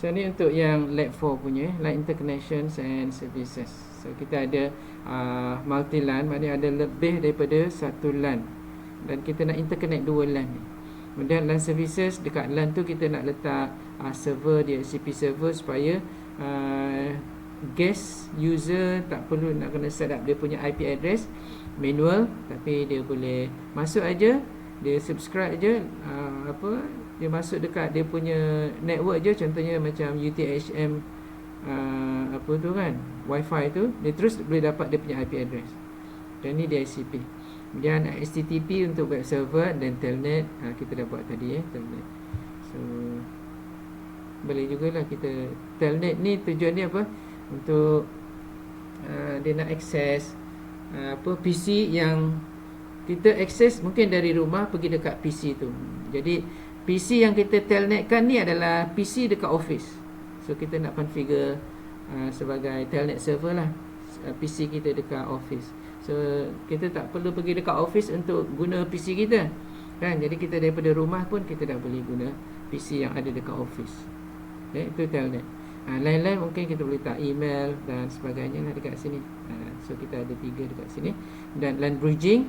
So ni untuk yang Lab 4 punya, LAN Interconnections and Services. So kita ada multi LAN, maknanya ada lebih daripada satu LAN, dan kita nak interconnect dua LAN ni. Kemudian LAN Services, dekat LAN tu kita nak letak server, DHCP server, supaya guest user tak perlu nak kena set up dia punya IP address manual, tapi dia boleh masuk aja, dia subscribe je, dia masuk dekat dia punya network je, contohnya macam UTHM apa tu kan, Wi-Fi tu, dia terus boleh dapat dia punya IP address. Dan ni DHCP. Kemudian HTTP untuk web server, dan telnet kita dah buat tadi telnet. So boleh jugalah kita telnet ni, tujuan dia apa? Untuk dia nak akses PC yang kita akses mungkin dari rumah pergi dekat PC tu. Jadi PC yang kita telnetkan ni adalah PC dekat office. So kita nak configure sebagai telnet server lah PC kita dekat office. So kita tak perlu pergi dekat office untuk guna PC kita kan. Jadi kita daripada rumah pun kita dah boleh guna PC yang ada dekat office. Okay, itu telnet. Lain-lain mungkin kita boleh letak email dan sebagainya lah dekat sini. So kita ada 3 dekat sini. Dan LAN bridging.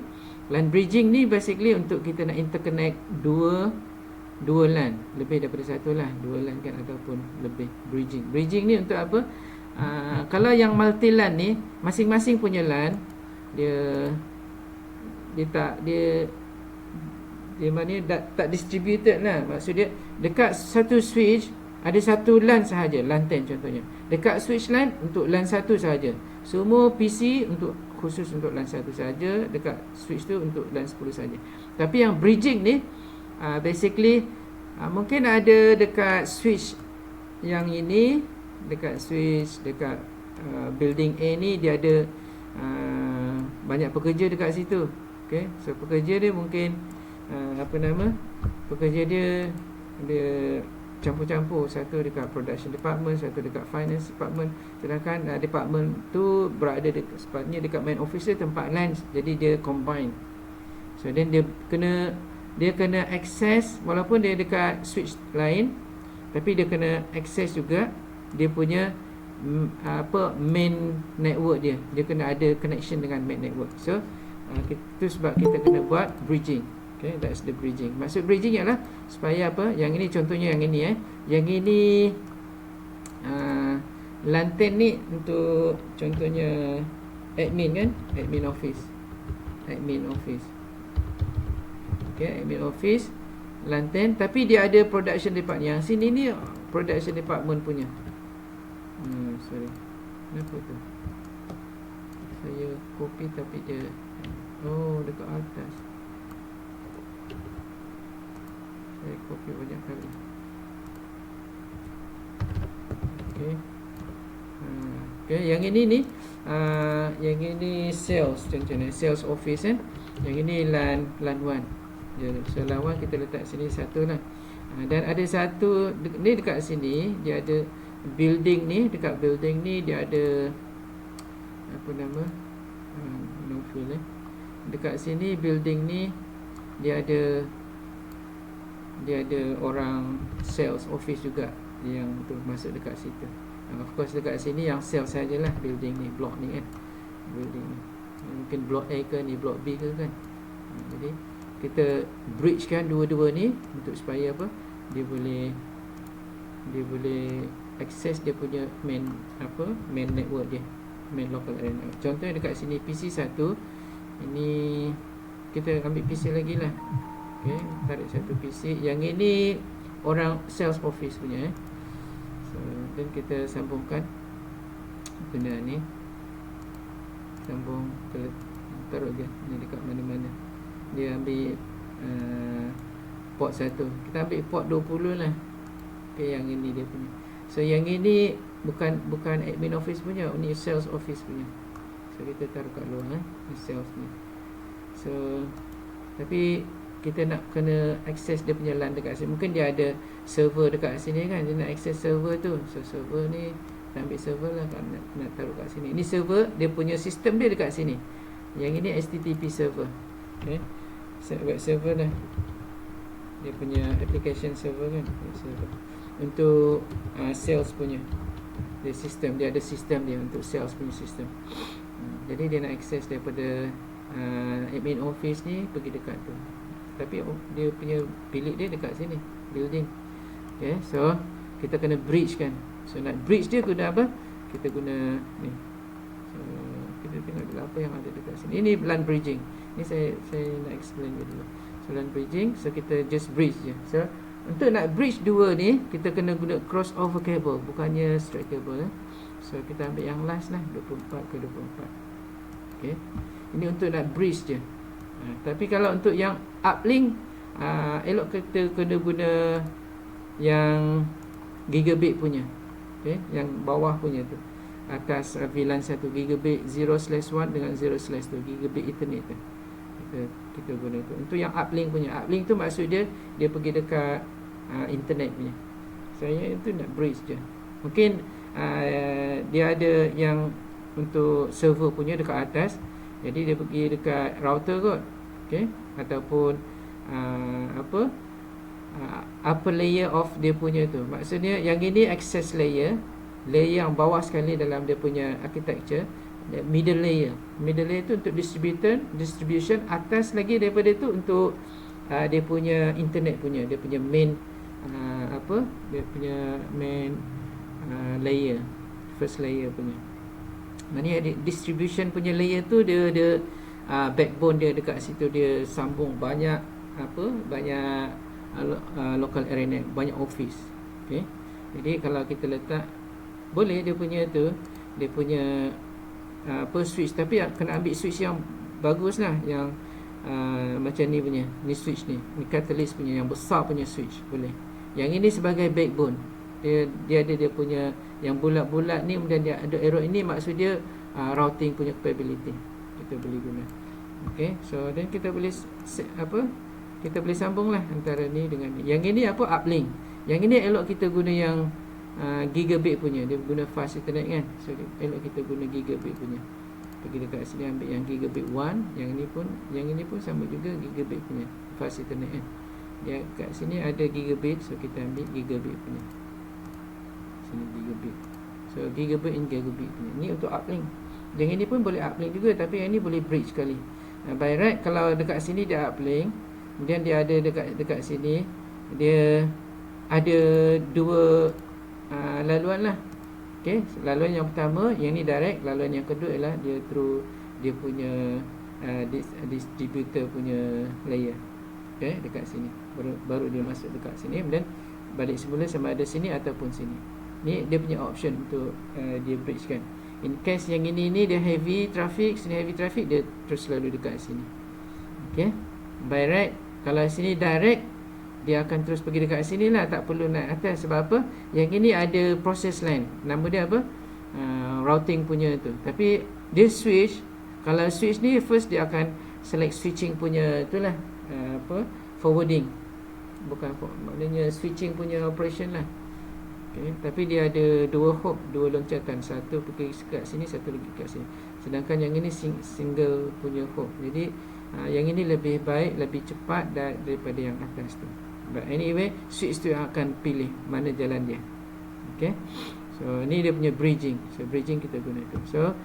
LAN bridging ni basically untuk kita nak interconnect dua LAN, lebih daripada satu lah, 2 LAN kan, ataupun lebih. Bridging ni untuk apa? Kalau yang multi LAN ni, masing-masing punya LAN dia mana tak distributed lah. Maksud dia dekat satu switch ada satu LAN sahaja, LAN 10 contohnya. Dekat switch LAN untuk LAN 1 sahaja. Semua PC khusus untuk LAN 1 sahaja, dekat switch tu untuk LAN 10 sahaja. Tapi yang bridging ni basically mungkin ada dekat switch yang ini, dekat switch dekat building A ni, dia ada banyak pekerja dekat situ. Okay, so pekerja dia mungkin pekerja dia campur-campur, satu dekat production department, satu dekat finance department, sedangkan department tu berada sepatutnya dekat main office dia, tempat lunch, jadi dia combine. So then dia kena access, walaupun dia dekat switch lain, tapi dia kena access juga dia punya main network dia. Dia kena ada connection dengan main network. So itu sebab kita kena buat bridging. Okay, that's the bridging. Maksud bridging ialah supaya apa? Yang ini contohnya yang ini Yang ini LAN 10 ni untuk contohnya admin kan, admin office. Okay, admin office LAN 10, tapi dia ada production department. Yang sini ni production department punya. Sorry. Kenapa tu? Saya copy tapi dia dekat atas. Saya copy banyak kali. Okay, yang ini yang ini sales contohnya, sales office kan. Yang ini LAN 1. So LAN 1 kita letak sini satu lah. Dan ada satu ni dekat sini, dia ada building ni, dekat building ni dia ada apa nama? No fill dekat sini building ni dia ada orang sales office juga yang tu masuk dekat situ. Of course dekat sini yang sales sajalah building ni, block ni kan. Building ni mungkin block A ke ni, block B ke kan. Jadi kita bridge kan dua-dua ni untuk supaya apa? Dia boleh access dia punya main network dia, main local area network. Contohnya dekat sini PC 1, ini kita ambil PC lagi lah. Okay, tarik satu PC. Yang ini orang sales office punya So dan kita sambungkan benda ni, sambung ke, taruh je ni dekat mana-mana. Dia ambil port 1, kita ambil port 20 lah. Okay, yang ini dia punya. So yang ini bukan admin office punya, ni sales office punya. So kita taruh kat luar sales ni. So tapi kita nak kena access dia punya LAN dekat sini. Mungkin dia ada server dekat sini kan, dia nak access server tu. So server ni kita ambil server lah kan, nak taruh kat sini. Ini server, dia punya sistem dia dekat sini. Yang ini HTTP server. Okay, web server dah, dia punya application server kan, web server. untuk sales punya. Dia sistem, dia ada sistem dia untuk sales punya sistem. Jadi dia nak access daripada admin office ni pergi dekat tu. Tapi dia punya bilik dia dekat sini, building. Okay, so kita kena bridge kan. So nak bridge dia guna apa? Kita guna ni. So kita tengok dulu apa yang ada dekat sini. Ini LAN bridging. Ni saya nak explain dulu. So LAN bridging, so kita just bridge je. So untuk nak bridge dua ni, kita kena guna crossover cable, bukannya straight cable. So kita ambil yang last lah, 24 ke 24. Okay, ini untuk nak bridge je. Tapi kalau untuk yang uplink, elok kita kena guna yang gigabit punya. Okay, yang bawah punya tu, atas VLAN 1 gigabit 0/1 dengan 0/2 gigabit Ethernet tu. Kita guna tu. Untuk yang uplink punya, uplink tu maksud dia pergi dekat internet punya. Saya itu nak bridge je. Mungkin dia ada yang untuk server punya dekat atas, jadi dia pergi dekat router kot. Okay, ataupun upper layer of dia punya tu. Maksudnya yang ini access layer yang bawah sekali dalam dia punya architecture. Middle layer tu untuk distribution. Atas lagi daripada tu untuk dia punya internet punya, dia punya main dia punya main layer, first layer punya. Maknanya distribution punya layer tu dia backbone dia dekat situ, dia sambung banyak local area, banyak office. Okay, jadi kalau kita letak, boleh dia punya tu, dia punya switch, tapi kena ambil switch yang bagus lah, yang macam ni punya, ni switch ni catalyst punya, yang besar punya switch boleh. Yang ini sebagai backbone, dia ada dia punya yang bulat-bulat ni, kemudian dia ada arrow ini, maksud dia routing punya capability kita boleh guna. Okay, so then kita boleh kita boleh sambung lah antara ni dengan ni. Yang ini uplink. Yang ini elok kita guna yang gigabit punya, dia guna fast internet kan. So elok kita guna gigabit punya. Pergi dekat sini ambil yang gigabit 1. Yang ini pun sama juga gigabit punya, fast internet kan. Dia kat sini ada gigabit, so kita ambil gigabit punya. Sini gigabit. So gigabit in gigabit punya. Ni untuk uplink. Yang ini pun boleh uplink juga, tapi yang ini boleh bridge sekali. By right, kalau dekat sini dia uplink, kemudian dia ada dekat sini dia ada dua laluan lah. Okay, laluan yang pertama, yang ni direct. Laluan yang kedua ialah dia through dia punya distributor punya layer. Okay, dekat sini baru dia masuk dekat sini, kemudian balik semula sama ada sini ataupun sini. Ni dia punya option untuk dia bridge kan. In case yang ini dia heavy traffic, sini heavy traffic, dia terus selalu dekat sini. Okay, by right, kalau sini direct, dia akan terus pergi dekat sini lah, tak perlu naik atas. Sebab apa? Yang ini ada process line, nama dia apa? Routing punya tu. Tapi dia switch, kalau switch ni first dia akan select switching punya itulah, forwarding, bukan maknanya switching punya operation lah. Okay, tapi dia ada dua loncatan, satu pergi kat sini, satu lagi kat sini. Sedangkan yang ini single punya hop. Jadi yang ini lebih baik, lebih cepat daripada yang atas tu. But anyway, switch tu yang akan pilih mana jalan dia. Okay, so ni dia punya bridging. So bridging kita guna tu. So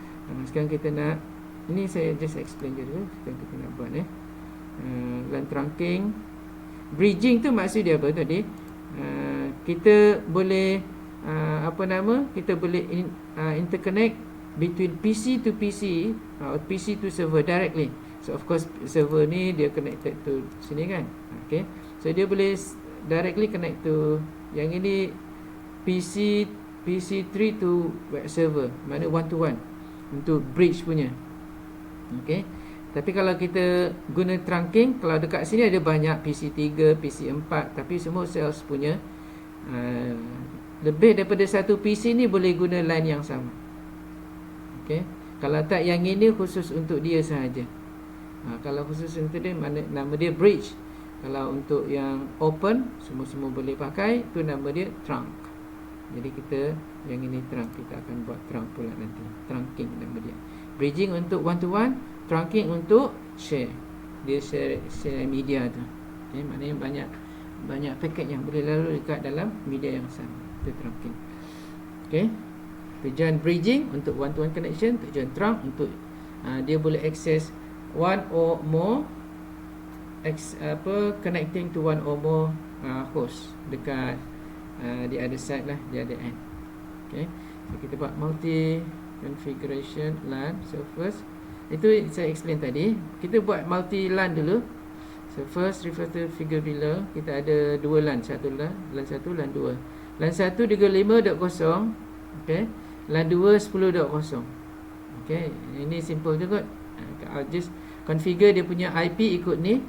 sekarang kita nak, ini saya just explain je dulu. Sekarang kita nak buat LAN trunking. Bridging tu maksud dia apa tadi? Kita boleh kita boleh interconnect between PC to PC or PC to server directly. So of course server ni dia connected to sini kan. Okay, so dia boleh directly connect to yang ini PC3 to web server, mana one to one untuk bridge punya. Okay, tapi kalau kita guna trunking, kalau dekat sini ada banyak PC3, PC4, tapi semua sales punya lebih daripada satu PC ni boleh guna line yang sama. Okay, kalau tak, yang ini khusus untuk dia sahaja. Kalau khusus untuk dia, nama dia bridge. Kalau untuk yang open, semua boleh pakai, tu nama dia trunk. Jadi kita, yang ini trunk, kita akan buat trunk pula nanti. Trunking nama dia. Bridging untuk one to one, trunking untuk share. Dia share media tu. Okay, maknanya banyak banyak paket yang boleh lalu dekat dalam media yang sama. Itu trunking. Okay. Tujuan bridging untuk one-to-one connection. Tujuan trunk untuk dia boleh access one or more connecting to one or more host dekat the other side lah, the other end. Okay. So kita buat multi configuration LAN. So first, itu saya explain tadi, kita buat multi LAN dulu. So first refer to figure below. Kita ada dua LAN, satu LAN 1, LAN 2. LAN 1 dengan 5.0, okay. LAN 2 10.0. Okay, ini simple je kot. I'll just configure dia punya IP ikut ni.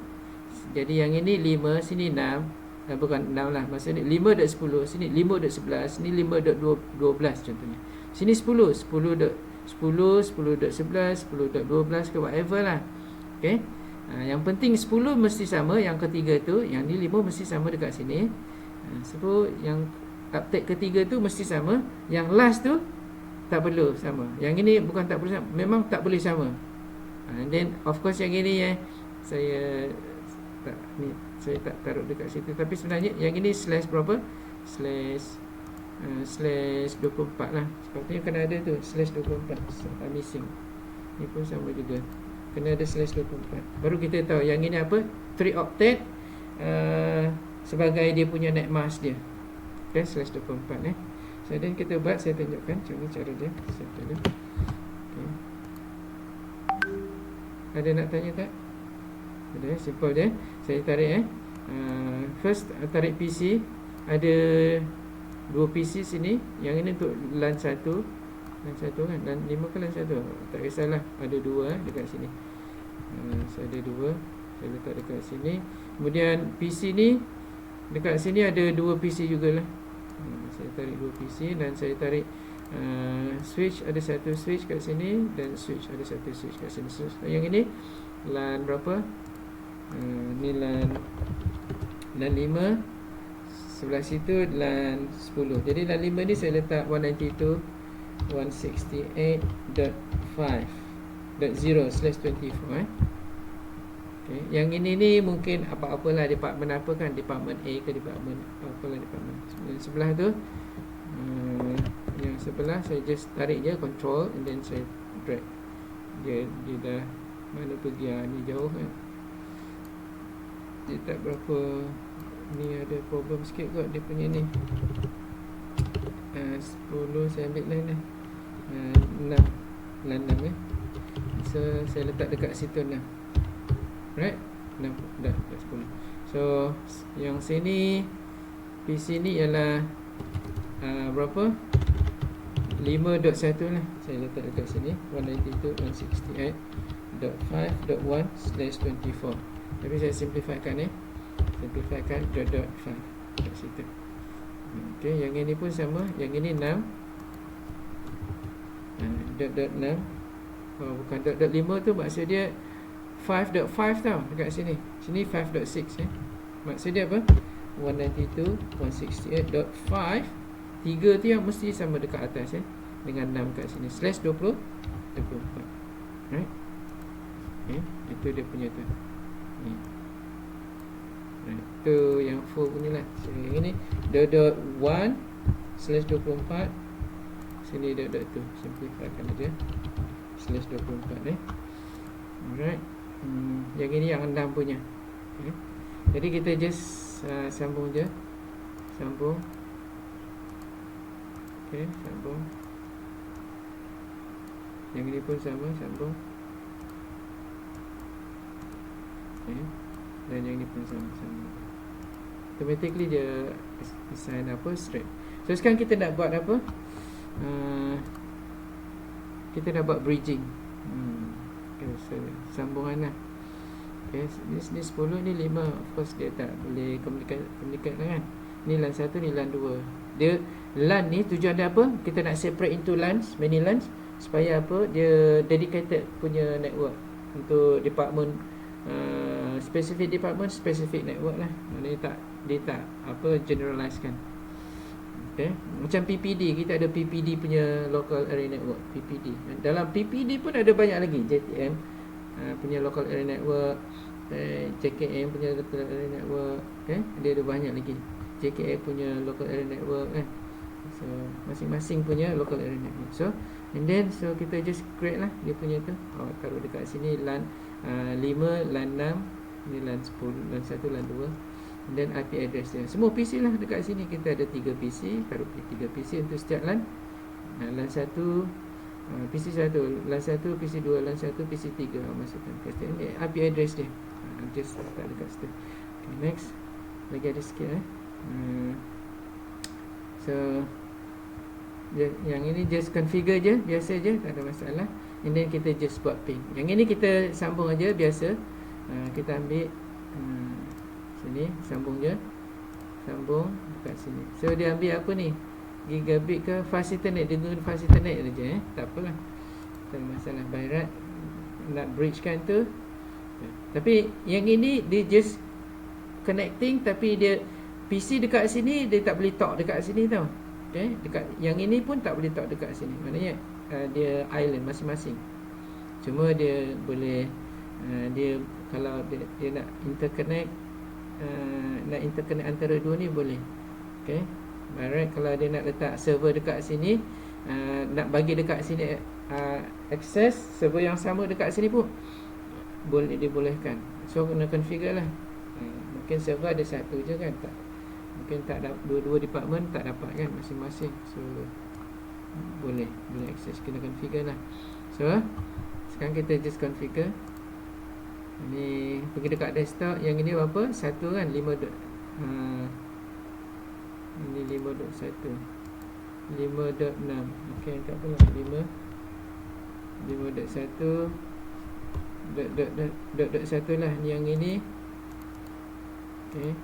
Jadi yang ini 5, sini 6. Bukan 6 lah, maksudnya 5.10, sini 5.11, sini 5.12 contohnya. Sini 10, 10.11, 10.12 ke whatever lah. Okay. Yang penting 10 mesti sama. Yang ketiga tu, yang ni 5 mesti sama dekat sini. So yang update ketiga tu mesti sama. Yang last tu tak perlu sama. Yang ini bukan tak perlu sama, memang tak boleh sama. And then of course yang ini saya tak taruh dekat situ. Tapi sebenarnya yang ini slash berapa? Slash 24 lah. Sepatutnya kena ada tu slash 24. Missing. Ni pun sama juga, kena ada slash 24. Baru kita tahu yang ini apa, 3 octet sebagai dia punya net mask dia. Okay, slash 24 So then kita buat, saya tunjukkan macam mana cara dia. Okay. Ada nak tanya tak? Ada, simple je. Saya tarik first tarik PC. Ada 2 PC sini. Yang ini untuk LAN 1. LAN 1 kan, LAN 5 ke LAN 1, tak kisahlah. Ada 2 dekat sini. So ada 2, saya letak dekat sini. Kemudian PC ni, dekat sini ada 2 PC jugalah. Saya tarik 2 PC. Dan saya tarik switch, ada 1 switch kat sini. Dan switch, ada 1 switch kat sini. So yang ini LAN berapa? Ni LAN 5. Sebelah situ LAN 10. Jadi LAN 5 ni saya letak 192.168.5.0/24. Okay. Yang ini ni mungkin apa-apalah, department apa kan, department A ke department apalah department. Yang sebelah tu yang sebelah saya just tarik je control, and then saya drag. Dia dah mana pergi, ni jauh kan. Dia tak berapa. Ni ada problem sikit kot dia punya ni. 10 saya ambil line 6 LAN 6 So saya letak dekat situ 6. Right? 6 dah 10. So yang sini PC ni ialah berapa? 5.1 lah. Saya letak dekat sini 192.168.5.1/24. Tapi saya simplifikan simplifikan .5 kat situ. Okey, yang ini pun sama. Yang ini 6 .6. Bukan .5 tu maksud dia 5.5 tau dekat sini. Sini 5.6 Maksud dia apa? 192.168.5. 3 tu yang mesti sama dekat atas dengan 6 kat sini. Slash 24. Right? Okay, itu dia punya tu. Ni. Right. Tu yang full punya lah. So yang ini .1/24. Sini .2. Simplifikan aja. Slash 24 Alright. Yang ini yang 6 punya. Okay. Jadi kita just sambung je. Sambung. Okay, sambung. Yang ini pun sama, sambung. Okay. Dan yang ini pun sama-sama. Automatically dia assign straight. So sekarang kita nak buat apa? Kita nak buat bridging. Okay, so sambungan lah. Okay, ni 10, ni 5. Of course dia tak boleh communicate lah kan. Ni LAN 1, ni LAN 2. Dia LAN ni tujuan dia apa? Kita nak separate into LANs, many LANs, supaya apa? Dia dedicated punya network untuk department, specific department, specific network lah. Dia tak generalize kan. Okay. Macam PPD, kita ada PPD punya local area network, PPD. Dalam PPD pun ada banyak lagi. JTM punya local area network, JKM punya local area network, Okay, dia ada banyak lagi. JKA punya local area network so masing-masing punya local area network. So and then so kita just create lah dia punya tu. Taruh dekat sini LAN 5, LAN 6, ni LAN 10, LAN 1, LAN 2, and then IP address dia. Semua PC lah dekat sini. Kita ada 3 PC, taruh 3 PC untuk setiap LAN. LAN 1 PC 1, LAN 1, PC 2, LAN 1, PC 3. Masukkan ke sini. Ni IP address dia. Just letak dekat situ. Okay, next. Lagi ada sikit so yang ini just configure je, biasa je, tak ada masalah. And then kita just buat ping. Yang ini kita sambung aja biasa. Kita ambil sini, sambung je, sambung dekat sini. So dia ambil apa ni, gigabit ke fast ethernet. Dia guna fast ethernet je tak apalah, tak ada masalah. By right nak bridge kan tu. Tapi yang ini dia just connecting, tapi dia PC dekat sini dia tak boleh talk dekat sini tau. Okay, dekat yang ini pun tak boleh talk dekat sini. Maknanya dia island masing-masing. Cuma dia boleh dia kalau dia nak interconnect antara dua ni boleh. Okay, alright. Kalau dia nak letak server dekat sini, nak bagi dekat sini access server yang sama dekat sini pun boleh, dibolehkan. So kena configure lah. Mungkin server ada satu je kan, tak, mungkin tak ada dua-dua department tak dapat kan masing-masing. So boleh access, kena configure lah. So sekarang kita just configure. Ni pergi dekat desktop. Yang ini berapa? 1 kan, 5. Ini 5.1, 5.6. Okey, tak apalah, 5.1 .1 lah. Yang ini okey,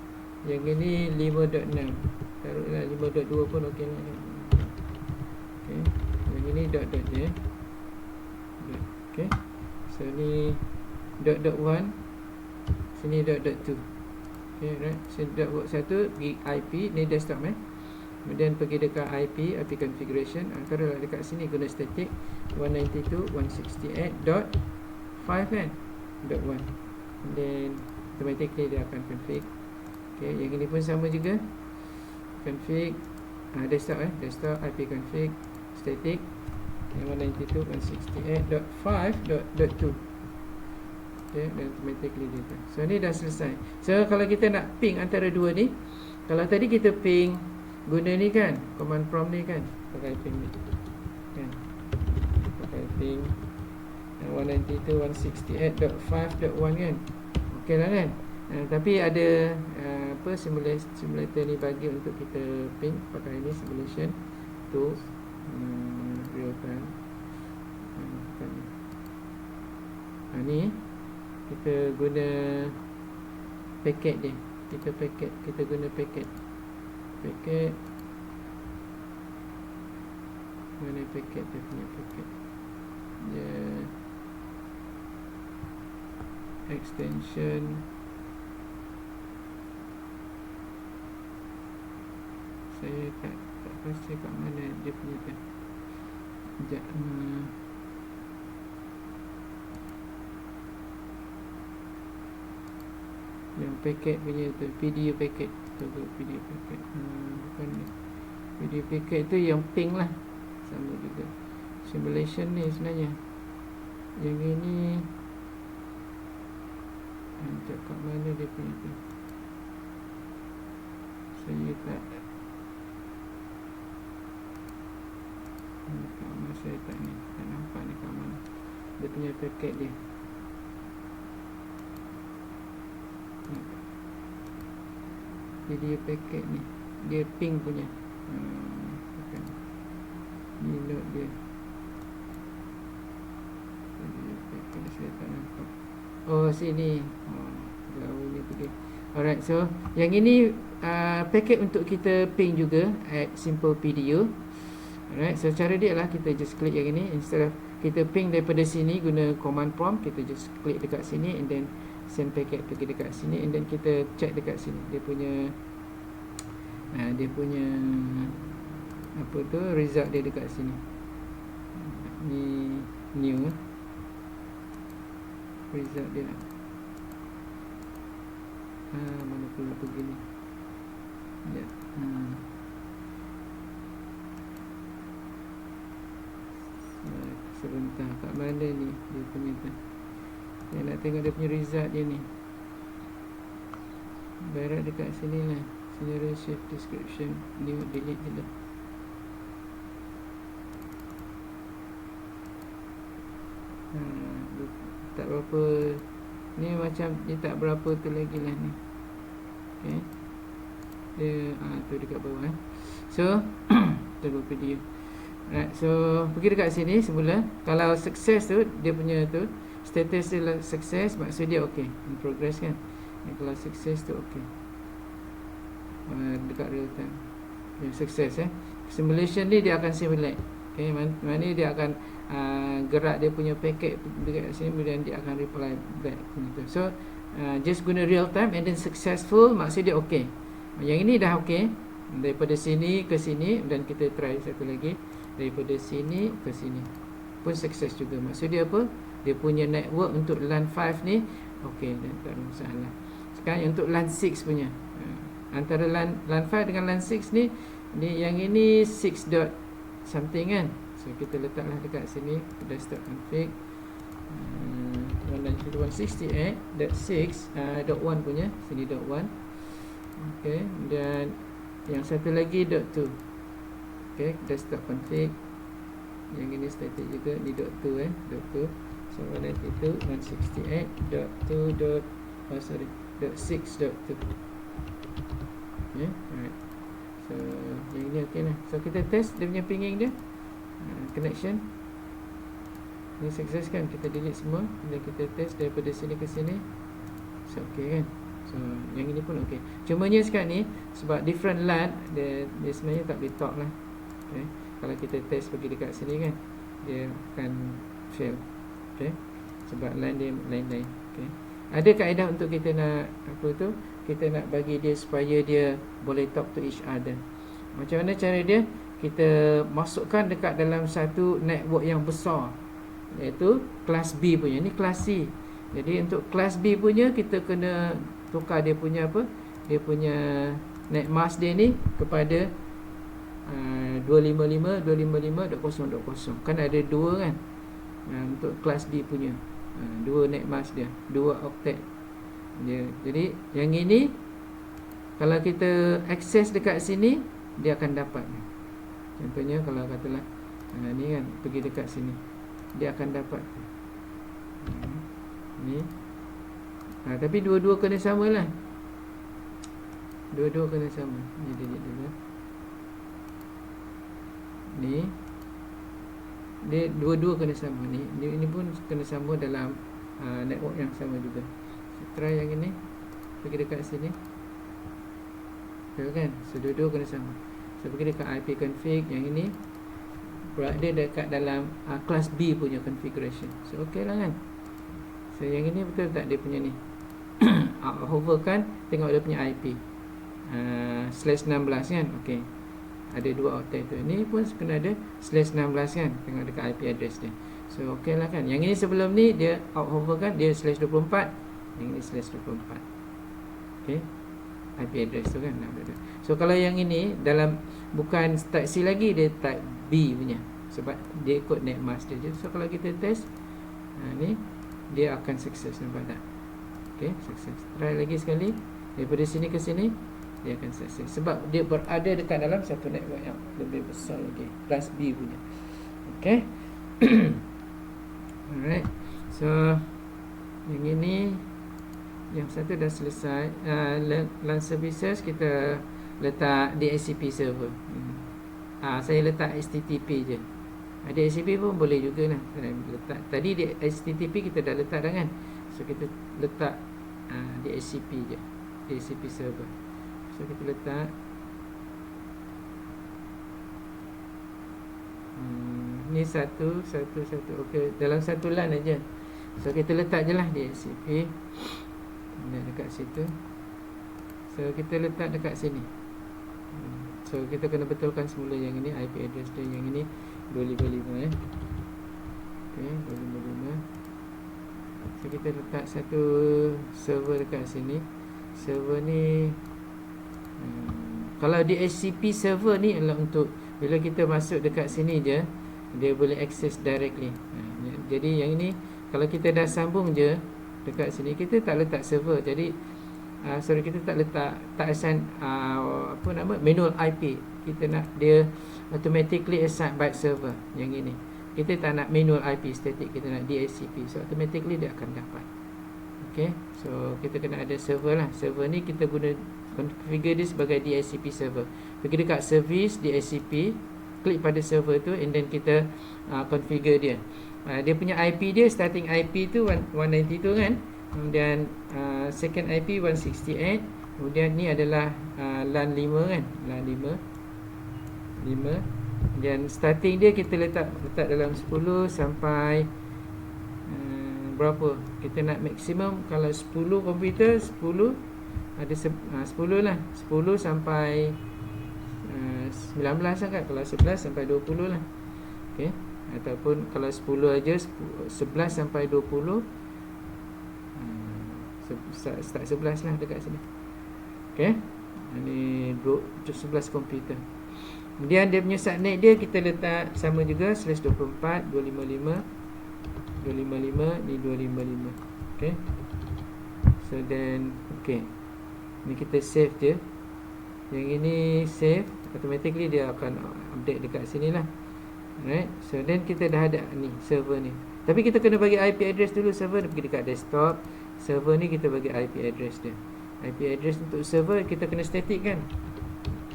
yang ini 5.6. Taruhlah 5.2 pun okey lah. Okey, yang ini dot je. Okey, so ni .1, sini .2. Okey, right. So .1 pergi IP ni desktop kemudian pergi dekat IP configuration. Taruhlah dekat sini guna static 192.168.5 kan, .1, and then automatically dia akan config. Okay, yang ini pun sama juga, config desktop IP config static 192.168.5.2. Okay, dan automatically dia. So ni dah selesai. So kalau kita nak ping antara dua ni, kalau tadi kita ping guna ni kan, command prompt ni kan, pakai ping ni kan, pakai ping 192.168.5.1 kan. Okey lah kan. Tapi ada simulator ni bagi untuk kita ping pakai ni simulation to real time. Ni kita guna paket dia. Kita guna paket. Mana paket dia punya paket? Extension saya tak pasti kat mana dia punya tu. Sekejap. Yang paket punya tu, video paket tu, video paket. Bukan ni. Video paket tu yang ping lah, sama juga. Simulation ni sebenarnya. Yang ini kat mana dia punya tu, saya tak kat mana, saya tak nampak ni kat mana dia punya paket dia. Video paket ni dia ping punya. Ni note dia. Video paket saya tak nampak. Oh sini. Jauh ni pergi. Alright, so yang ini paket untuk kita ping juga at simple video. Alright, so cara dia lah kita just klik yang ini. Instead of kita ping daripada sini guna command prompt, kita just klik dekat sini and then send packet pergi dekat sini, and then kita check dekat sini dia punya apa tu, result dia dekat sini. Ni new result dia. Mana pula begini. Ya. Sebentar, kat mana ni dia punya tu. Saya nak tengok dia punya result dia ni. Barat dekat sini lah. Scenario shift description. New delete je lah. Tak berapa. Ni macam dia tak berapa tu lagi lah ni. Okay. Dia tu dekat bawah So tunggu video. Right, so pergi dekat sini semula. Kalau sukses tu, dia punya tu status dia sukses, maksud dia okey, in progress kan. Kalau sukses tu okey, dekat real time dia sukses simulation ni dia akan simulate. Okay, mana dia akan gerak dia punya packet dekat sini, kemudian dia akan reply back gitu. So just guna real time and then successful, maksud dia okey. Yang ini dah okey, daripada sini ke sini, dan kita try satu lagi daripada sini ke sini pun sukses juga. Maksud dia apa? Dia punya network untuk LAN 5 ni okey, tak ada masalah. Sekarang untuk LAN 6 punya, antara LAN 5 dengan LAN 6 ni, yang ini 6 dot something kan. So kita letaklah dekat sini desktop config 192.168.6.1 punya, sini dot 1. okey, dan yang satu lagi dot 2. okey, desktop config yang ini static juga, ni dot 2 dot 2. So 192.168.2. dot 6 dot 2. okey, alright. So yang ini okey lah. So kita test dia punya pinging dia, connection ni sukses kan. Kita delete semua dan kita test daripada sini ke sini. So okey kan. So yang ini pun okey. Cumanya sekarang ni sebab different LAN, dia sebenarnya tak boleh talk lah. Okay. Kalau kita test pergi dekat sini kan, dia akan fail. Okay. Sebab LAN dia lain-lain. Okay. Ada kaedah untuk kita nak apa tu, kita nak bagi dia supaya dia boleh talk to each other. Macam mana cara dia? Kita masukkan dekat dalam satu network yang besar, iaitu kelas B punya. Ni kelas C. Jadi untuk kelas B punya, kita kena tukar dia punya apa, dia punya net mask dia ni kepada 255.255.0.0. Kan ada dua kan, untuk kelas D punya, dua net mask dia, dua octet dia. Jadi yang ini kalau kita akses dekat sini, dia akan dapat. Contohnya kalau katalah ni kan, pergi dekat sini, dia akan dapat ni. Tapi dua-dua kena sama lah. Dua-dua kena sama. Ni delete dulu. Ni dia dua-dua kena sama. Ini pun kena sama dalam network yang sama juga. So, try yang ini, pergi dekat sini. Kan? So dua-dua kena sama. So pergi dekat IP config, yang ini berada dekat dalam kelas B punya configuration. So okey lah kan. So yang ini betul tak dia punya ni? Hoverkan, tengok dia punya IP /16 kan. Okey, ada dua octet tu. Ni pun kena ada /16 kan. Tengok dekat IP address dia. So okey lah kan. Yang ini sebelum ni dia hoverkan, dia /24. Yang ini /24. Okey, IP address tu kan. So kalau yang ini dalam bukan type C lagi, dia type B punya, sebab dia ikut net mask dia je. So kalau kita test ni, dia akan sukses, nampak tak? Okey, sukses. Try lagi sekali, daripada sini ke sini, dia akan sukses sebab dia berada dekat dalam satu network yang lebih besar lagi, kelas B punya. Okey. Alright. So yang ini, yang satu dah selesai. LAN services kita letak DHCP server. Saya letak HTTP je. DHCP pun boleh juga lah. Letak tadi di HTTP kita dah letak dah kan. So kita letak DHCP je, DHCP server. So kita letak ni satu. Okey, dalam satu LAN aja. So kita letak je lah DHCP dekat situ. So kita letak dekat sini. So kita kena betulkan semula yang ini IP address dia, yang ini 255 Okey, 255. So kita letak satu server dekat sini. Server ni Kalau DHCP server ni adalah untuk bila kita masuk dekat sini je, dia boleh access directly. Jadi yang ini kalau kita dah sambung je dekat sini, kita tak letak server. Jadi kita tak assign manual IP. Kita nak dia automatically assign by server. Yang ini kita tak nak manual IP static, kita nak DHCP. So automatically dia akan dapat. Okay, so kita kena ada server lah. Server ni kita guna configure dia sebagai DHCP server. Pergi dekat service DHCP, klik pada server tu, and then kita configure dia. Dia punya IP dia, starting IP tu 192 kan, kemudian second IP 168, kemudian ni adalah LAN 5 kan, LAN 5, dan starting dia kita letak dalam 10 sampai berapa kita nak maksimum. Kalau 10 komputer, 10 ada 10 lah, 10 sampai 19 lah kan. Kalau 11 sampai 20 lah. Okay, ataupun kalau 10 aja 11 sampai 20, start 11 lah dekat sini. Okay, ini 11 komputer. Kemudian dia punya subnet dia kita letak sama juga /24 255 ni 255. Okay, so then okay, ni kita save je. Yang ini save, automatically dia akan update dekat sini lah. Alright, so then kita dah ada ni server ni. Tapi kita kena bagi IP address dulu. Server dia pergi dekat desktop, server ni kita bagi IP address dia. IP address untuk server kita kena static kan,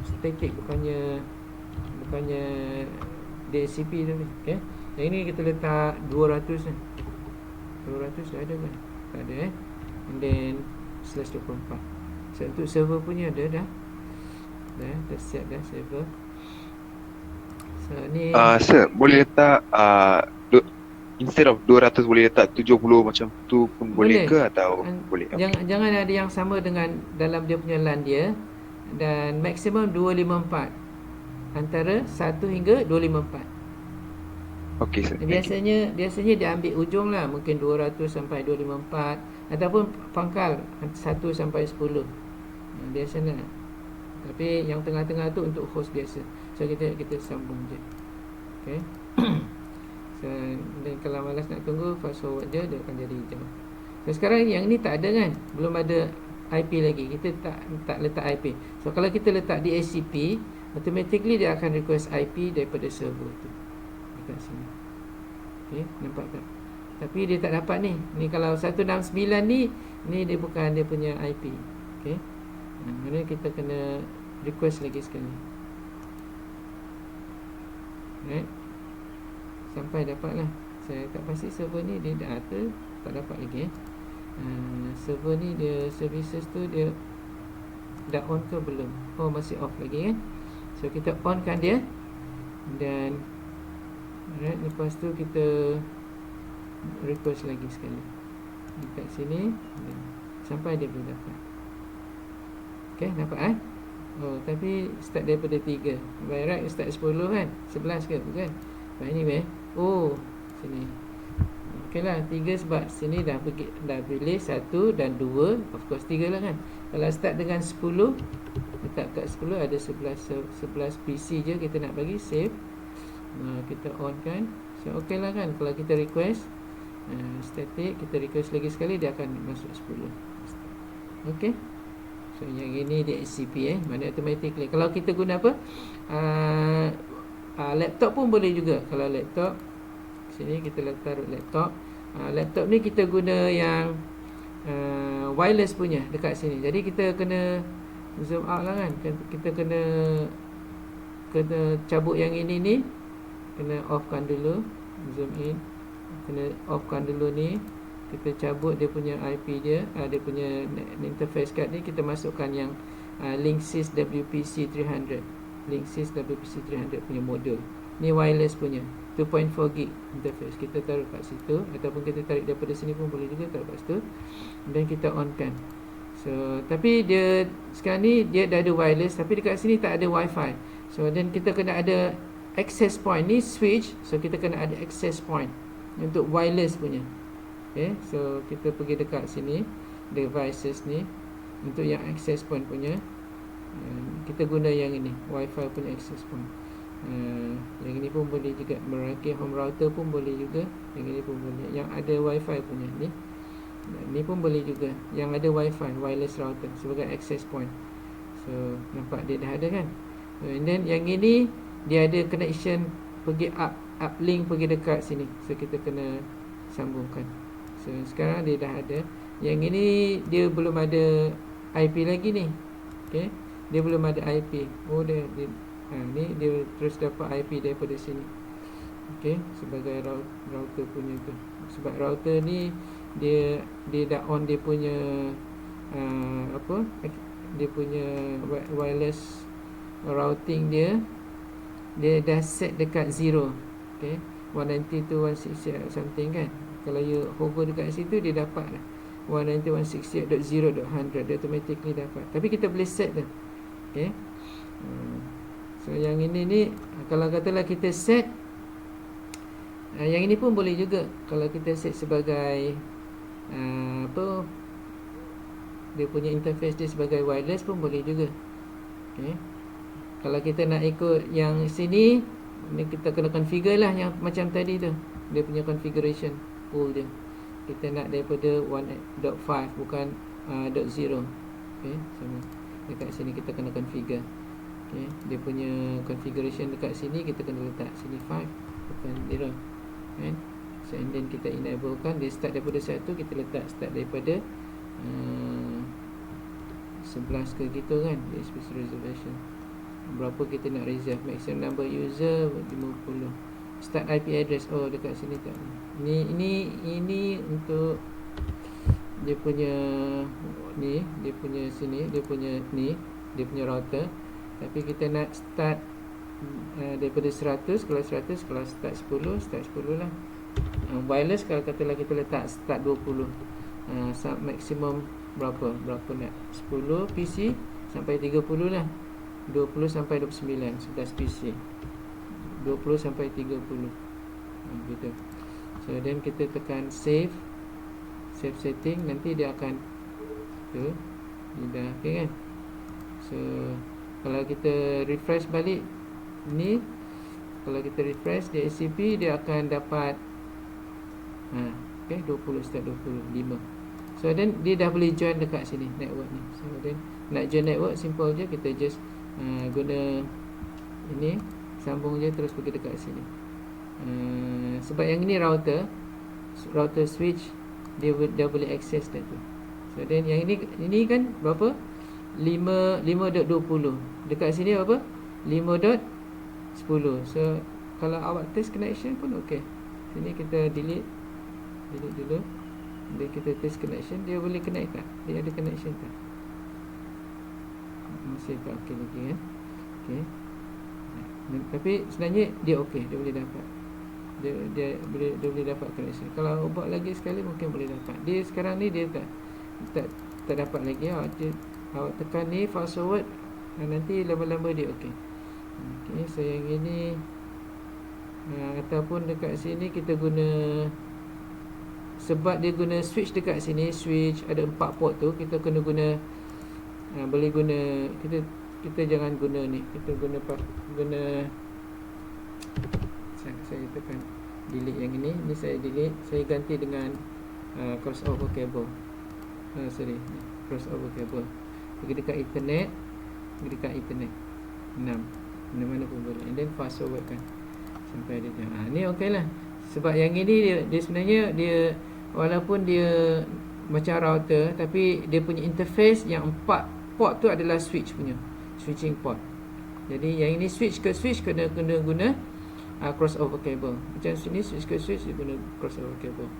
static, bukannya DHCP tu ni. Okay, yang ini kita letak 200 ni. 200 dah ada kan? Tak ada and then /24. So untuk server punya ada dah siap dah server. So ni sir, boleh letak instead of 200 boleh letak 70 macam tu pun boleh ke, atau boleh? Jangan ada yang sama dengan dalam dia punya LAN dia, dan maksimum 254, antara 1 hingga 254. Okey sir. Biasanya dia ambil ujung lah, mungkin 200 sampai 254, ataupun pangkal 1 sampai 10. Biasanya. Tapi yang tengah-tengah tu untuk host biasa. So kita sambung je. Okay. So, dan kalau malas nak tunggu, fast forward je, dia akan jadi hijau. So sekarang yang ni tak ada kan, belum ada IP lagi. Kita tak letak IP. So kalau kita letak DHCP, automatically dia akan request IP daripada server tu dekat sini. Okay, nampak tak? Tapi dia tak dapat ni. Ni kalau 169 ni dia bukan dia punya IP. Okay, mana kita kena request lagi sekali. Right, sampai dapat lah. Saya tak pasti server ni dia dah ada, tak dapat lagi. Server ni dia services tu dia dah on ke belum? Oh, masih off lagi kan. So kita on kan dia, dan alright, lepas tu kita request lagi sekali dekat sini sampai dia boleh dapat. Okay, dapat oh, tapi start daripada 3. By right start 10 kan, 11 ke bukan? But anyway, oh sini okay lah, 3 sebab sini dah pilih 1 dan 2, of course 3 lah kan. Kalau start dengan 10, letak kat 10 ada 11 PC je kita nak bagi, save. Kita on kan. So ok lah kan. Kalau kita request static, kita request lagi sekali, dia akan masuk 10. Ok, so yang ini DHCP mana automatically. Kalau kita guna apa, laptop pun boleh juga. Kalau laptop, sini kita taruh laptop. Laptop ni kita guna yang wireless punya dekat sini. Jadi kita kena zoom out lah kan. Kita kena cabut yang ini ni, kena offkan dulu. Zoom in, kena offkan dulu ni. Kita cabut dia punya IP dia, dia punya interface card ni. Kita masukkan yang Linksys WPC 300, Linksys WPC 300 punya model. Ni wireless punya 2.4 gig interface. Kita taruh kat situ, ataupun kita tarik daripada sini pun boleh juga, taruh kat situ. Dan kita on kan. So tapi dia sekarang ni dia dah ada wireless, tapi dekat sini tak ada wifi. So then kita kena ada access point. Ni switch, so kita kena ada access point untuk wireless punya. Okay, so kita pergi dekat sini devices ni, untuk yang access point punya. Kita guna yang ini, Wi-Fi punya access point. Yang ini pun boleh juga, merakit home router pun boleh juga. Yang ini pun boleh, yang ada Wi-Fi punya ni pun boleh juga, yang ada Wi-Fi, wireless router sebagai access point. So nampak dia dah ada kan. And then yang ini dia ada connection pergi uplink pergi dekat sini. So kita kena sambungkan. So sekarang dia dah ada. Yang ini dia belum ada IP lagi ni. Okay, dia belum ada IP. Dia ni dia terus dapat IP daripada sini. Okay, sebagai router punya tu. Sebab router ni dia dah on dia punya dia punya wireless routing dia dah set dekat 0. Okay, 190 to 168 something kan. Kalau you hover dekat situ, dia dapat lah 190.168.0.100. dia automatically dapat. Tapi kita boleh set tu. Okay, so yang ini ni, kalau katalah kita set, yang ini pun boleh juga. Kalau kita set sebagai dia punya interface dia sebagai wireless pun boleh juga. Okay, kalau kita nak ikut yang sini, ni kita kena configure lah yang macam tadi tu, dia punya configuration pool dia. Kita nak daripada 1.5 bukan .0. Okay, sama dekat sini kita kena configure. Okay, dia punya configuration dekat sini kita kena letak sini 5 bukan 0 kan. So and then kita enable kan, dia start daripada 1, kita letak start daripada 11 ke gitu kan, dia space reservation. Berapa kita nak reserve, maximum number user 50. Start IP address, dekat sini tak. Ini untuk dia punya ni, dia punya sini, dia punya ni, dia punya router. Tapi kita nak start daripada 100. Kalau 100, kalau start 10, start 10 lah. Wireless kalau katalah kita letak start 20, maksimum berapa nak 10 PC sampai 30 lah, 20 sampai 29, 11 PC, 20 sampai 30 gitu. So then kita tekan save setting, nanti dia akan tu dia dah okay kan. So kalau kita refresh balik ni, kalau kita refresh di SCP, dia akan dapat 20 start 25. So then dia dah boleh join dekat sini network ni. So then nak join network simple je, kita just guna ini, sambung je terus pergi dekat sini. Sebab yang ini router switch, dia boleh access dah tu. So then yang ini kan berapa? 5.20. Dekat sini berapa? 5.10. So kalau awak test connection pun okey. Sini kita delete dulu. Dia kita test connection, dia boleh connect tak? Dia ada connection tak? Masih tak okey lagi kan? Okey. Tapi sebenarnya dia okey, dia boleh dapat. Dia boleh dapat connection. Kalau buat lagi sekali mungkin boleh dapat. Dia sekarang ni dia tak dapat lagi. Awak tekan ni fast forward, nanti lama-lama dia okey. Okey, so yang ini ataupun dekat sini kita guna, sebab dia guna switch dekat sini, switch ada 4 port tu, kita kena guna boleh guna, kita jangan guna ni, kita guna saya tekan delete yang ini saya delete, saya ganti dengan crossover cable. Crossover cable pergi dekat Ethernet, 6 mana-mana pun boleh, and then fast forward kan sampai dia ni okey lah. Sebab yang ini dia sebenarnya dia walaupun dia macam router, tapi dia punya interface yang 4 port tu adalah switching port. Jadi yang ini switch ke switch kena guna crossover cable. Macam sini switch ke switch dia guna crossover cable.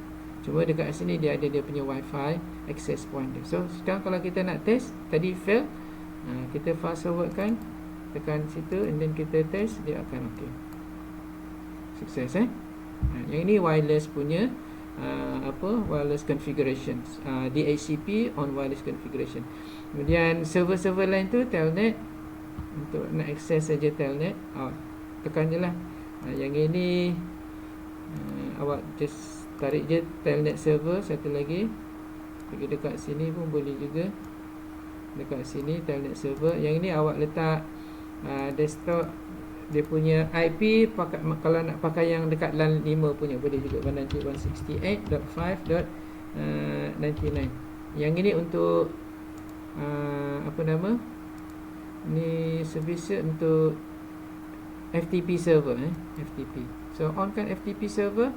Cuma dekat sini dia ada dia punya Wi-Fi access point dia. So sekarang kalau kita nak test, tadi fail, kita fast forward kan, tekan situ and then kita test, dia akan okey. Sukses yang ini wireless punya wireless configuration, DHCP on wireless configuration. Kemudian server lain tu telnet, untuk nak access saja telnet, tekan je lah. Yang ini awak just tarik je telnet server, satu lagi pergi dekat sini pun boleh juga. dekat sini telnet server. Yang ini awak letak desktop, dia punya IP pakai, kalau nak pakai yang dekat LAN 5 punya boleh juga, 192.168.99. Yang ini untuk apa nama, ni service untuk FTP server, FTP. So on kan FTP server,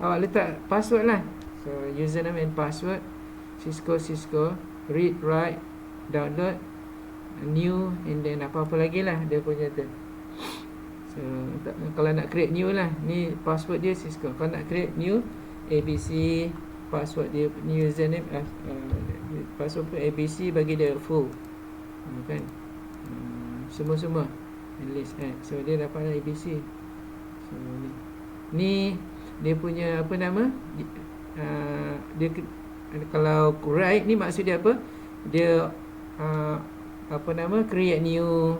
awak letak password lah. So username and password, Cisco, read, write, download, new, and then apa-apa lagi lah dia punya tu. So kalau nak create new lah, ni password dia Cisco. Kalau nak create new, ABC, password dia, new username, password pun ABC, bagi dia full, kan, semua list, so dia dapatlah ABC. So ni dia punya apa nama, dia kalau write ni maksud dia apa, dia apa nama, create new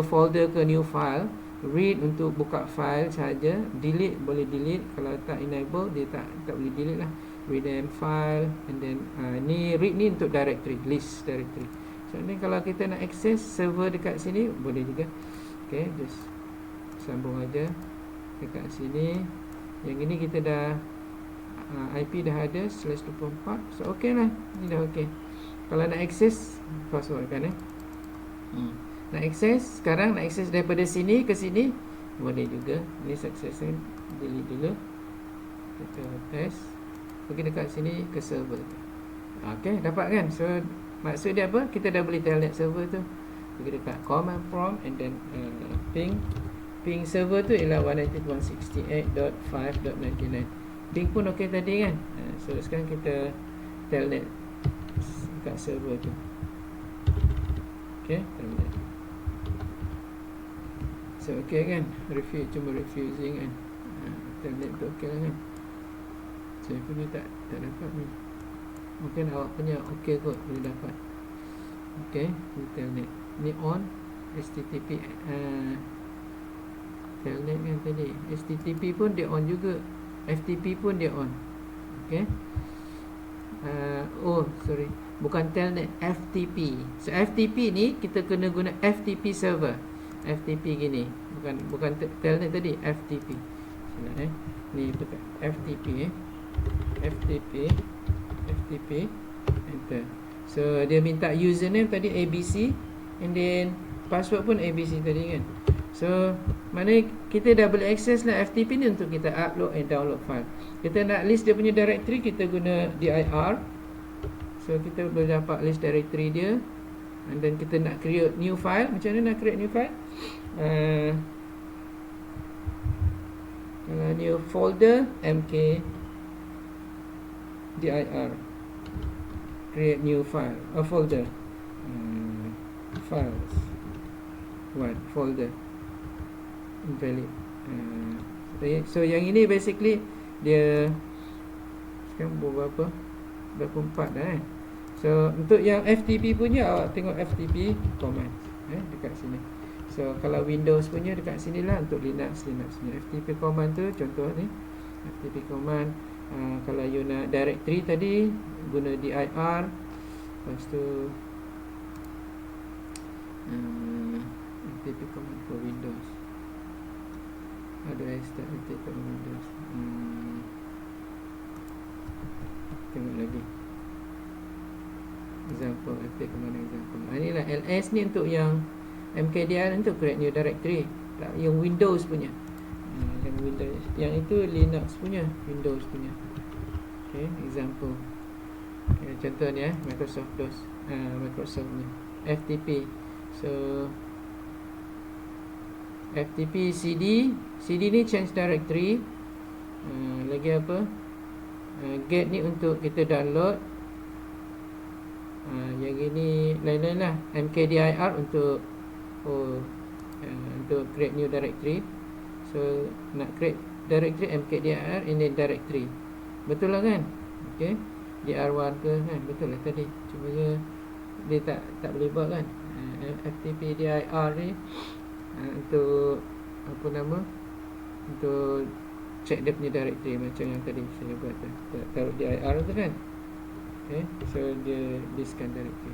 folder ke new file. Read untuk buka file saja, delete boleh delete, kalau tak enable dia tak boleh delete lah. Rename file, and then ni read ni untuk directory, list directory. So ni kalau kita nak access server dekat sini boleh juga. Okay, just sambung aja dekat sini. Yang ini kita dah IP dah ada /24. So ok lah, ni dah ok. Kalau nak access, password kan nak access, sekarang nak access daripada sini ke sini boleh juga. Ni success, delete dulu, kita test, pergi dekat sini ke server. Ok, dapat kan? So maksud dia apa, kita dah boleh telnet server tu. Pergi dekat command prompt, and then ping server tu ialah 192.168.5.99. ping pun ok tadi kan. So sekarang kita telnet dekat server tu. Ok, telnet. So ok kan, cuma refusing kan, telnet tu ok lah kan. Saya punya tak dapat ni, mungkin awak punya ok kot, boleh dapat. Ok, telnet ni on, HTTP telnet kan tadi, HTTP pun dia on juga, FTP pun dia on. Ok, oh sorry, bukan telnet, FTP. So FTP ni kita kena guna FTP server, FTP gini, bukan telnet tadi, FTP. Ni betul, FTP FTP, enter. So dia minta username tadi ABC, and then password pun ABC tadi kan. So mana kita dah boleh access lah FTP ni untuk kita upload and download file. Kita nak list dia punya directory, kita guna dir. So kita boleh dapat list directory dia, and then kita nak create new file. Macam mana nak create new file? New folder mk dir, create new file, folder, files, what folder, invalid. So yang ini basically dia sekarang berapa 4 dah So untuk yang FTP punya, awak tengok FTP command dekat sini. So kalau Windows punya dekat sini lah, untuk Linux punya FTP command tu, contoh ni FTP command. Kalau you nak directory tadi, guna dir. Lepas tu FTP command for Windows. How do I start FTP for Windows? Tengok lagi example, FTP command example. Inilah ls ni untuk yang mkdir, untuk create new directory. Yang Windows punya, yang Windows, yang itu Linux punya, Windows punya. Okay, example. Okay, contoh ni Microsoft DOS, Microsoft ni FTP. So FTP CD ni change directory. Lagi apa, get ni untuk kita download. Yang ini lain-lain lah, mkdir untuk untuk create new directory. So nak create directory mkdir, ini directory, betul lah kan? Okay, dir1 ke kan, betul lah tadi, cuma dia tak boleh buat kan. FTP dir ni untuk apa nama, untuk check dia punya directory, macam yang tadi saya buat tu, taruh dir tu kan. Okay, so dia listkan directory.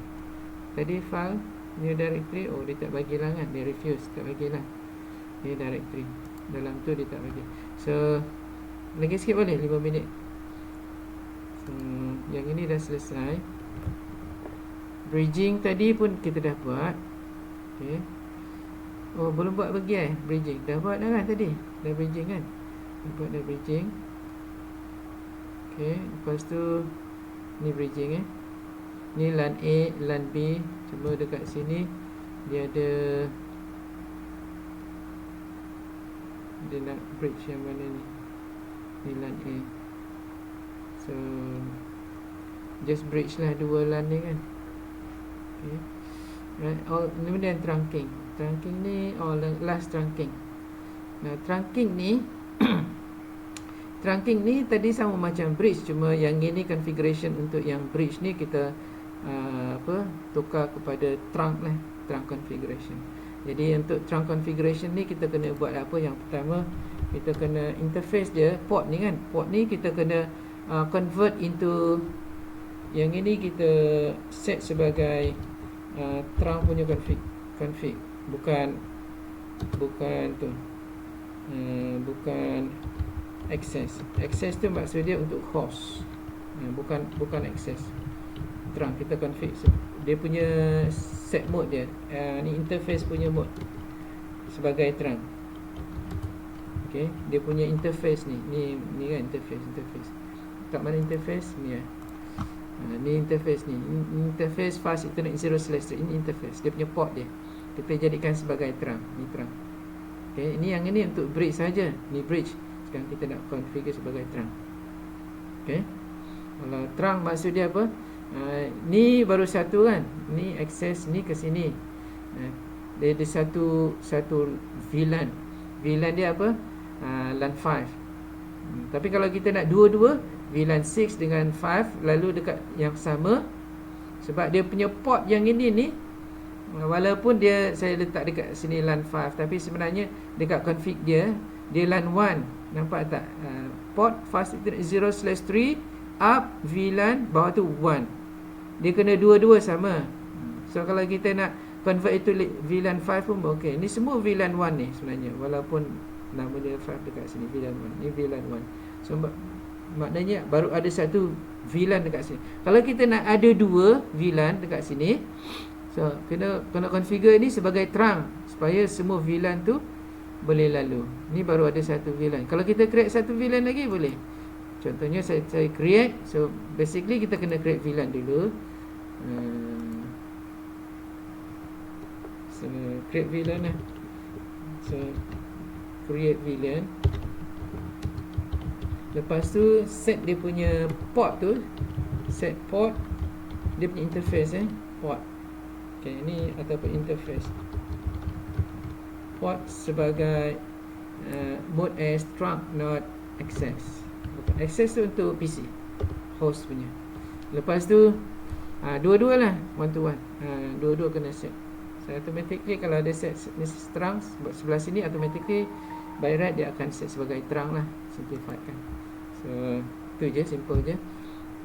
tadi file new directory, dia tak bagilah kan, dia refuse, tak bagilah new directory, dalam tu dia tak bagi. So lagi sikit boleh 5 minit. So yang ini dah selesai. Bridging tadi pun kita dah buat. Okay. Oh, belum buat bagian bridging. Dah buat dah kan tadi? Dah bridging kan? Buat dah bridging. Okay, lepas tu ni bridging ni LAN A, LAN B. Cuma dekat sini dia ada, dia nak bridge yang mana ni? Ni LAN A. So just bridge lah dua LAN ni kan. Okay. Right. Kemudian trunking. Trunking ni last trunking. Nah, trunking ni trunking ni tadi sama macam bridge, cuma yang ini configuration untuk yang bridge ni kita tukar kepada trunk lah, trunk configuration. Jadi untuk trunk configuration ni kita kena buat apa? Yang pertama kita kena interface dia, port ni kan, port ni kita kena convert into, yang ini kita set sebagai trunk punya config, bukan tu, bukan access. Access tu maksud dia untuk host, bukan access. Trunk kita config dia punya set mode dia, ni interface punya mode sebagai trunk. Okay, dia punya interface ni kan interface. Kat mana interface ni ni interface ni, interface fast internet 0/3. Ini interface, dia punya port dia kita jadikan sebagai trunk. Ni trunk. Okay, ini yang ini untuk bridge saja. Ni bridge. Sekarang kita nak configure sebagai trunk. Okay, kalau trunk maksud dia apa? Ni baru satu kan, ni access ni ke sini. Dia ada satu VLAN. VLAN dia apa? LAN 5. Tapi kalau kita nak dua-dua, VLAN 6 dengan 5 lalu dekat yang sama, sebab dia punya port yang ini ni, walaupun saya letak dekat sini LAN 5, tapi sebenarnya dekat config dia LAN 1. Nampak tak? Port fast internet 0/3 up VLAN, bawah tu 1. Dia kena dua-dua sama. So kalau kita nak convert itu VLAN 5 pun okey. Ni semua VLAN 1 ni sebenarnya, walaupun nama dia 5 dekat sini, VLAN 1. Ni VLAN 1. So maknanya baru ada satu VLAN dekat sini. Kalau kita nak ada dua VLAN dekat sini, so kena configure ni sebagai trunk supaya semua VLAN tu boleh lalu. Ni baru ada satu VLAN. Kalau kita create satu VLAN lagi boleh. Contohnya saya create. So basically kita kena create VLAN dulu. So create VLAN lah. So create VLAN. Lepas tu set dia punya port tu. Set port. Dia punya interface port. Okay, ni ataupun interface. Port sebagai mode as trunk, not access. Access tu untuk PC, host punya. Lepas tu dua-dua lah, one to one. Dua-dua kena set. So automatically kalau ada set trunk sebelah sini, automatically by right dia akan set sebagai trunk lah, simplified kan. So tu je, simple je.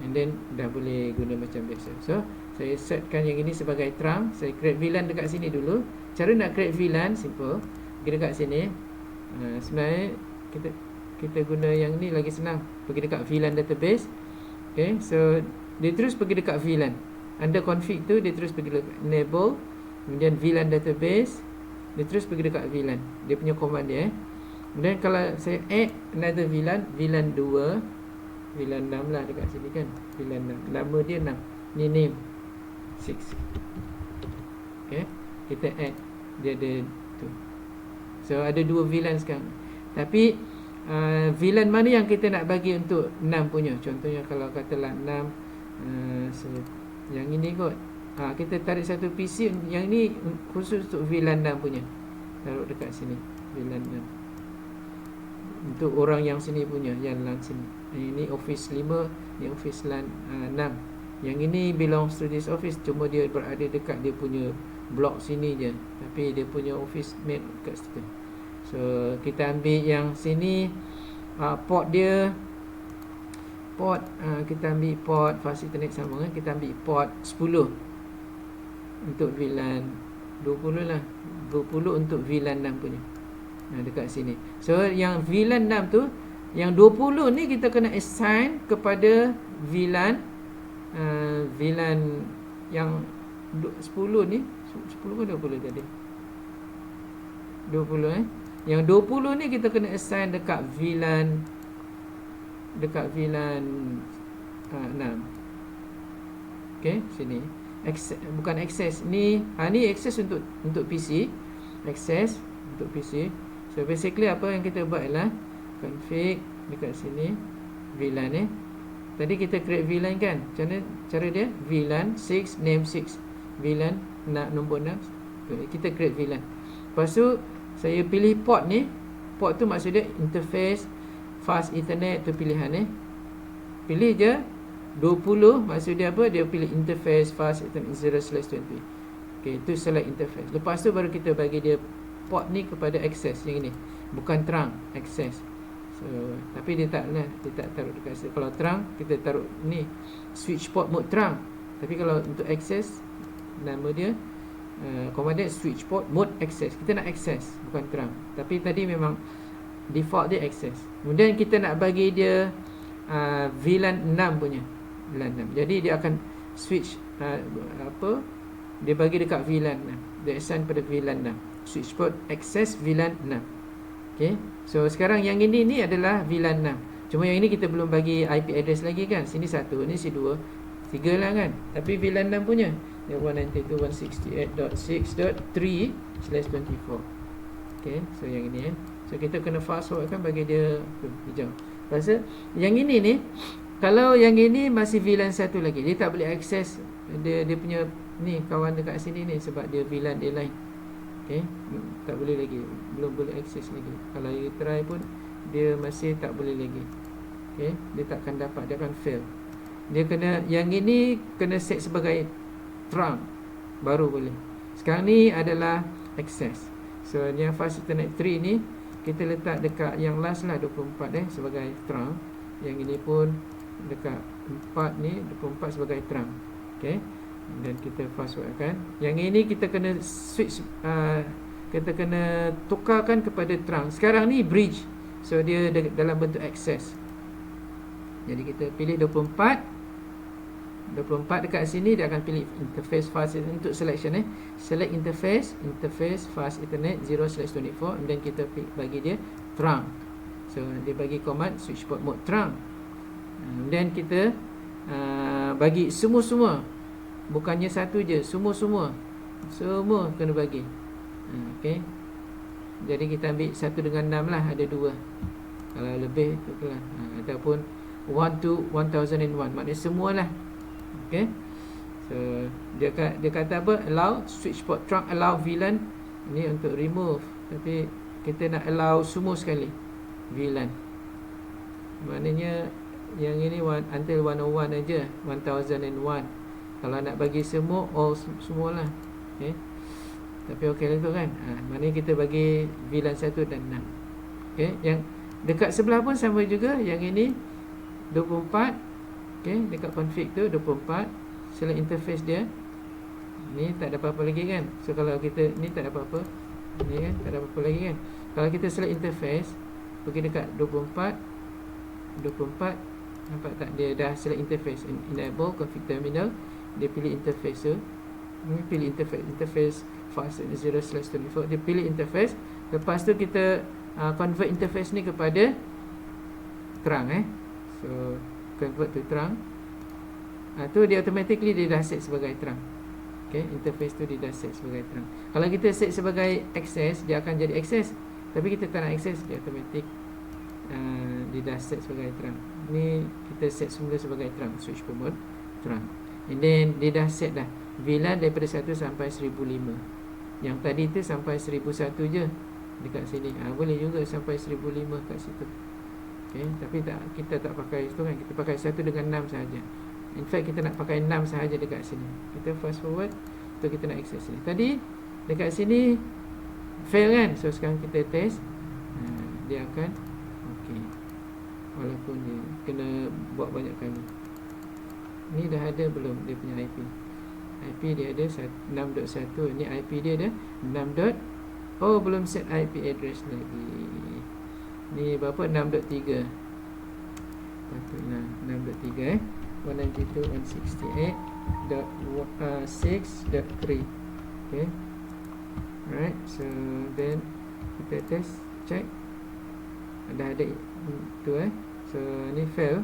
And then dah boleh guna macam biasa. So saya setkan yang ini sebagai trunk. Saya create VLAN dekat sini dulu. Cara nak create VLAN simple. Pergi dekat sini. Sebenarnya kita guna yang ni lagi senang. Pergi dekat VLAN database. Okay, so dia terus pergi dekat VLAN. Under config tu dia terus pergi dekat enable, kemudian VLAN database, dia terus pergi dekat VLAN. Dia punya command dia. Kemudian kalau saya add another VLAN, VLAN 2, VLAN 6 lah dekat sini kan. VLAN 6, nama dia 6. Ni name 6. Okay, kita add, dia ada tu. So ada dua VLAN sekarang. Tapi VLAN mana yang kita nak bagi untuk 6 punya? Contohnya kalau katalah 6 so, yang ini kot. Kita tarik satu PC, yang ini khusus untuk VLAN 6 punya. Taruh dekat sini VLAN 6. Untuk orang yang sini punya, yang LAN sini. Ini Office 5, ni Office LAN 6. Yang ini belongs to this office, cuma dia berada dekat dia punya blok sini je, tapi dia punya office mate kat situ. So kita ambil yang sini, port dia, kita ambil port fast internet sama kan, kita ambil port 10. untuk VLAN 20 lah, 20 untuk VLAN 6 punya. Dekat sini. So yang VLAN 6 tu, yang 20 ni kita kena assign kepada VLAN VLAN yang 10 ni, 10 ke 20 tadi? 20 Yang 20 ni kita kena assign dekat VLAN 6. Okey, sini. Bukan access ni, ni access untuk PC, access untuk PC. So basically apa yang kita buat ialah config dekat sini VLAN Tadi kita create VLAN kan. Macam mana cara dia? VLAN 6 name 6. VLAN nombor 6. Kita create VLAN. Lepas tu saya pilih port ni. Port tu maksud dia interface fast ethernet tu pilihan Pilih je 20, maksud dia apa? Dia pilih interface fast ethernet 0/20. Okey, itu select interface. Lepas tu baru kita bagi dia port ni kepada access yang ini. Bukan terang, access. So, tapi dia tak taruh dekat situ. Kalau terang kita taruh ni switch port mode terang. Tapi kalau untuk access, nama dia command switch port mode access. Kita nak access, bukan terang. Tapi tadi memang default dia access. Kemudian kita nak bagi dia VLAN 6 punya. VLAN 6. Jadi dia akan switch dia bagi dekat VLAN 6. Dia assign pada VLAN 6. Switch port access VLAN 6. Okay. So sekarang yang ini ni adalah VLAN 6. Cuma yang ini kita belum bagi IP address lagi kan. Sini 1, ni si 2, 3 lah kan. Tapi VLAN 6 punya dia 192.168.6.3/24. Okay. So yang ini So kita kena fast forward kan, bagi dia hijau. Pasal yang ini ni, kalau yang ini masih VLAN 1 lagi, dia tak boleh akses dia punya ni kawan dekat sini ni, sebab dia VLAN dia lain. Okay, tak boleh lagi, belum boleh akses lagi. Kalau you try pun dia masih tak boleh lagi. Okay, dia takkan dapat, dia akan fail. Dia kena, yang ini kena set sebagai trunk baru boleh. Sekarang ni adalah access. So yang fast ethernet 3 ni kita letak dekat yang last lah, 24 sebagai trunk. Yang ini pun dekat 4 ni 24 sebagai trunk. Okay, dan kita fast forward kan. Yang ini kita kena switch, kita kena tukarkan kepada trunk. Sekarang ni bridge, so dia dalam bentuk access. Jadi kita pilih 24 dekat sini, dia akan pilih interface fast untuk selection select interface fast ethernet 0/24, and then kita bagi dia trunk. So dia bagi command switch port mode trunk, and then kita bagi semua, bukannya satu je, semua kena bagi. Okay, jadi kita ambil 1 dengan 6 lah, ada 2. Kalau lebih tu lah, ataupun 1 to 1001, maknanya semualah. Okay, so dia kata apa, allow switch port trunk, allow VLAN. Ini untuk remove, tapi kita nak allow semua sekali VLAN. Maknanya yang ini until 101 aja, 1001. Kalau nak bagi semua, all semualah. Okay, tapi okey lah tu kan. Maknanya kita bagi VLAN 1 dan 6. Okay, yang dekat sebelah pun sama juga. Yang ini 24. Okay, dekat config tu 24, select interface dia. Ni tak ada apa-apa lagi kan. So kalau kita ni tak ada apa-apa, ni kan tak ada apa-apa lagi kan. Kalau kita select interface, pergi dekat 24, nampak tak, dia dah select interface, enable config terminal. Dia pilih interface tu, ni pilih interface fast 0/24. Dia pilih interface. Lepas tu kita convert interface ni kepada terang. So convert to terang. Tu dia automatically dia dah set sebagai terang. Okay, interface tu dia dah set sebagai terang. Kalau kita set sebagai access, dia akan jadi access. Tapi kita tak nak access, dia automatic dia dah set sebagai terang. Ni kita set semula sebagai terang, switch port mode terang. And then dia dah set dah VLAN daripada 1 sampai 1005. Yang tadi tu sampai 1001 je dekat sini. Boleh juga sampai 1005 kat situ. Okay, tapi kita tak pakai itu kan, kita pakai 1 dengan 6 sahaja. In fact kita nak pakai 6 sahaja dekat sini. Kita fast forward, so kita nak access sini. Tadi dekat sini fail kan, so sekarang kita test. Dia akan okey, walaupun dia kena buat banyak kali. Ni dah ada belum dia punya IP? IP dia ada 6.1. Ni IP dia ada 6. Oh, belum set IP address lagi. Ni berapa? 6.3. Patutlah 6.3 192.168.6.3. Okay. Alright, so then kita test, check. Dah ada tu So ni fail.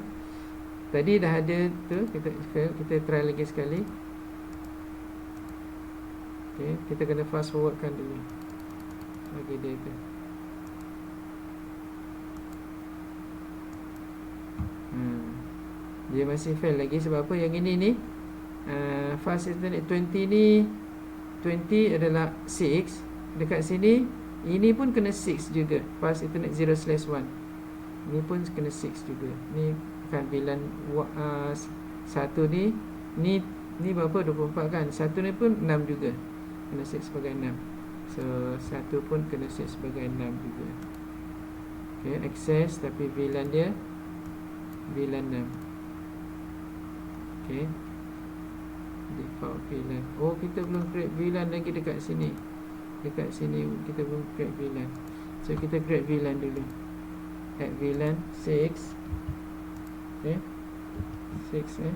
Tadi dah ada tu, kita fail. Kita try lagi sekali. Okay, kita kena fast forwardkan dulu bagi dia tu. Dia masih fail lagi. Sebab apa? Yang ini ni fast internet 20 ni, 20 adalah 6. Dekat sini ini pun kena 6 juga. Fast internet 0/1 ni pun kena 6 juga. Ni kan VLAN 1 ni, ni berapa? 24 kan. 1 ni pun 6 juga. Kena set sebagai 6. So 1 pun kena set sebagai 6 juga. Okay, access tapi VLAN dia VLAN 6. Okay, default VLAN. Oh, kita belum create VLAN lagi dekat sini. Dekat sini kita belum create VLAN. So kita create VLAN dulu. Add VLAN 6. Okay, 6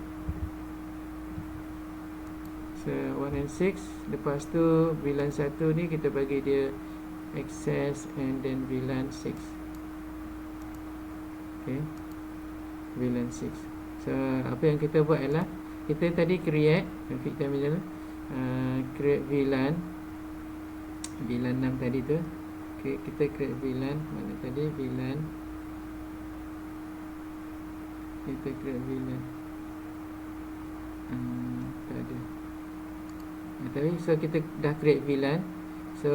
So 1 and 6. Lepas tu VLAN 1 ni kita bagi dia access and then VLAN 6. Okay, VLAN 6. So apa yang kita buat ialah kita tadi create config terminal, create VLAN 6 tadi tu. Okay, kita create VLAN mana tadi? VLAN, kita create VLAN tak ada. Tapi so kita dah create VLAN. So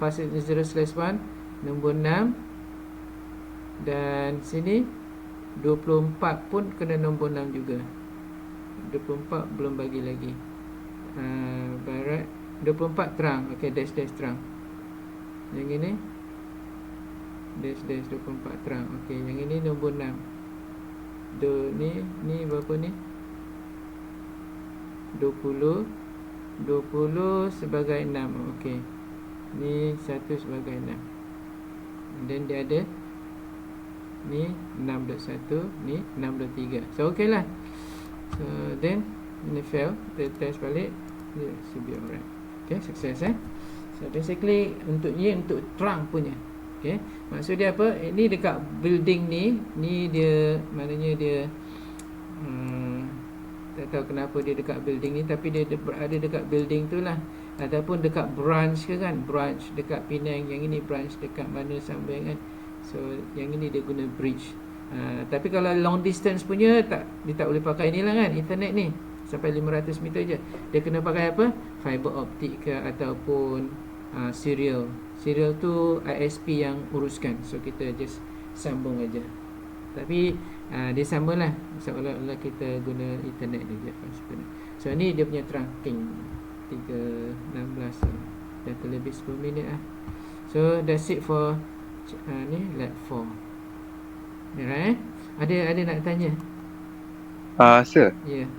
fast 0/1 nombor 6. Dan sini 24 pun kena nombor 6 juga. 24 belum bagi lagi. Barat 24 terang. Okey, dash terang. Yang ini dash 24 terang. Okey, yang ini nombor 6. Ni berapa ni? 20 sebagai 6. Okey. Ni 1 sebagai 6. Dan dia ada ni 6.1, ni 6.3. So okey lah. So then ini fail. Kita test balik. Dia should be alright. Okay, sukses So basically untuk terang punya. Okay, maksud dia apa? Ini dekat building ni dia maknanya dia tak tahu kenapa dia dekat building ni, tapi dia berada dekat building tu lah. Ataupun dekat branch ke kan, branch dekat Penang, yang ini branch dekat mana sampai kan. So yang ini dia guna bridge. Tapi kalau long distance punya dia tak boleh pakai ni lah kan, internet ni sampai 500 meter je. Dia kena pakai apa? Fiber optic ke ataupun serial. Serial tu ISP yang uruskan. So kita just sambung aja. Tapi dia samalah, seolah-olah kita guna internet dia. So ni dia punya trunking 3.16. Dah terlebih 10 minit lah. So that's it for ni lab 4. Alright. Ada nak tanya? Sir. Ya. Yeah.